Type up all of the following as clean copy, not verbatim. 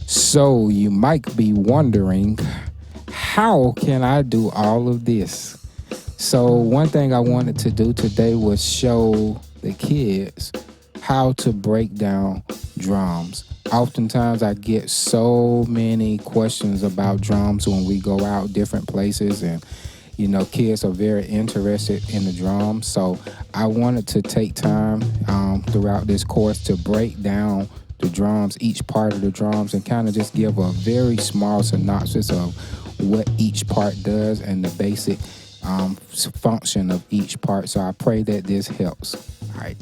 So you might be wondering, how can I do all of this? So one thing I wanted to do today was show the kids how to break down drums. Oftentimes I get so many questions about drums when we go out different places, and kids are very interested in the drums. So I wanted to take time throughout this course to break down the drums, each part of the drums, and kind of just give a very small synopsis of what each part does and the basic function of each part. So I pray that this helps. All right.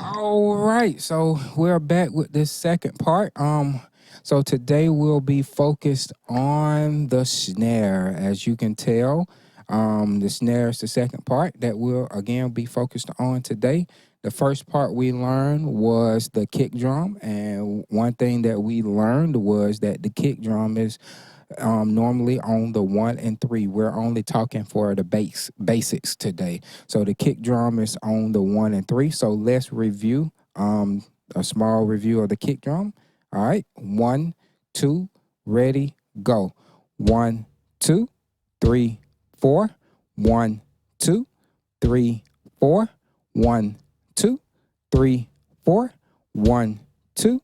All right, so we're back with this second part. So today we'll be focused on the snare. As you can tell, the snare is the second part that we'll again be focused on today. The first part we learned was the kick drum, and one thing that we learned was that the kick drum is normally on the 1 and 3. We're only talking for the basics today. So the kick drum is on the 1 and 3. So let's review a small review of the kick drum. All right, 1, 2, ready, go. 1, 2, 3, 4. 1, 2, 3, 4. 1, 2, 3, 4. 1, 2,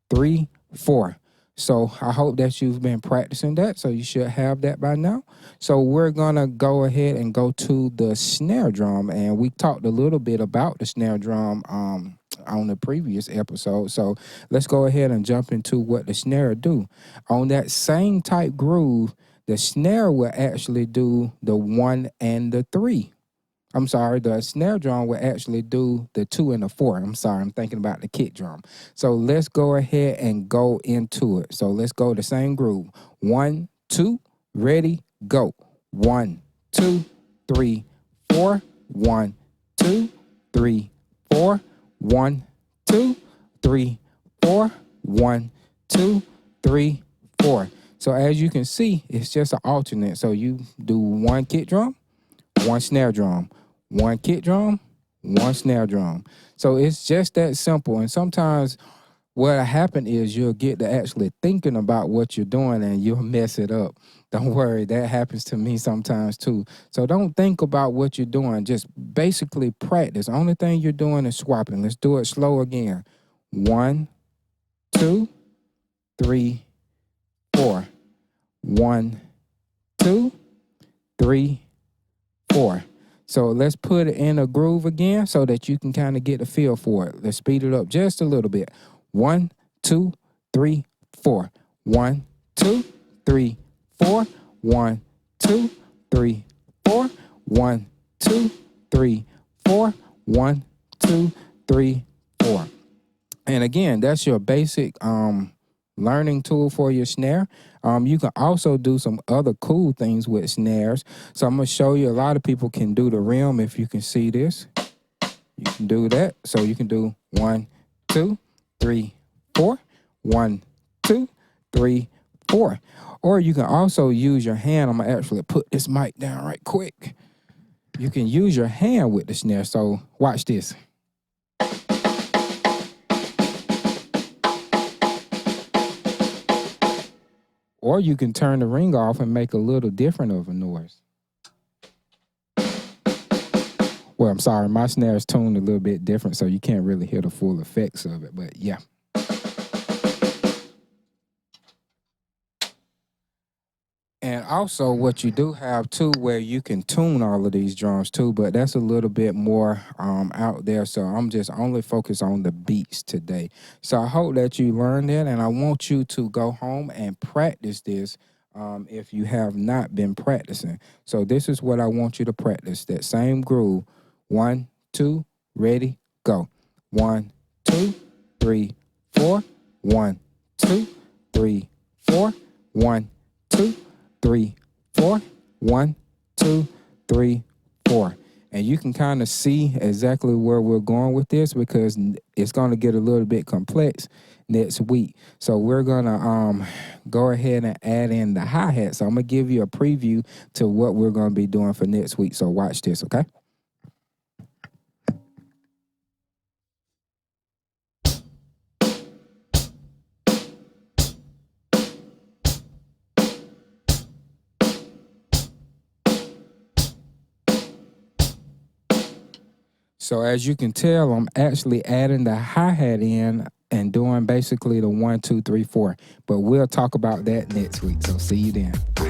3, 4. So I hope that you've been practicing that. So you should have that by now. So we're going to go ahead and go to the snare drum. And we talked a little bit about the snare drum on the previous episode. So let's go ahead and jump into what the snare do. On that same type groove, the snare will actually do the 1 and the 3. I'm sorry, the snare drum will actually do the 2 and the 4. I'm sorry, I'm thinking about the kick drum. So let's go ahead and go into it. So let's go the same groove. 1, 2, ready, go. 1, 2, 3, 4. 1, 2, 3, 4. 1, 2, 3, 4. 1, 2, 3, 4. So as you can see, it's just an alternate. So you do 1 kick drum, 1 snare drum, 1 kick drum, 1 snare drum. So it's just that simple. And sometimes what happen is you'll get to actually thinking about what you're doing and you'll mess it up. Don't worry, that happens to me sometimes too. So don't think about what you're doing. Just basically practice. Only thing you're doing is swapping. Let's do it slow again. 1, 2, 3, 4. 1, 2, 3, 4. So let's put it in a groove again so that you can kind of get a feel for it. Let's speed it up just a little bit. 1, 2, 3, 4. 1, 2, 3, 4. 1, 2, 3, 4. 1, 2, 3, 4. 1, 2, 3, 4. And again, that's your basic learning tool for your snare. You can also do some other cool things with snares. So I'm going to show you. A lot of people can do the rim. If you can see this, you can do that. So you can do 1, 2, 3, 4. 1, 2, 3, 4. Or you can also use your hand. I'm going to actually put this mic down right quick. You can use your hand with the snare. So watch this. Or you can turn the ring off and make a little different of a noise. Well, I'm sorry, my snare is tuned a little bit different, so you can't really hear the full effects of it, but yeah. And also, what you do have too, where you can tune all of these drums too, but that's a little bit more out there. So I'm just only focused on the beats today. So I hope that you learned it, and I want you to go home and practice this if you have not been practicing. So this is what I want you to practice: that same groove. 1, 2, ready, go. 1, 2, 3, 4. 1, 2, 3, 4. 1, 2, 3, 4. 1, 2, 3, 4. And you can kind of see exactly where we're going with this because it's going to get a little bit complex next week. So we're going to go ahead and add in the hi-hat. So I'm going to give you a preview to what we're going to be doing for next week. So watch this, okay? So as you can tell, I'm actually adding the hi-hat in and doing basically the 1, 2, 3, 4. But we'll talk about that next week. So see you then.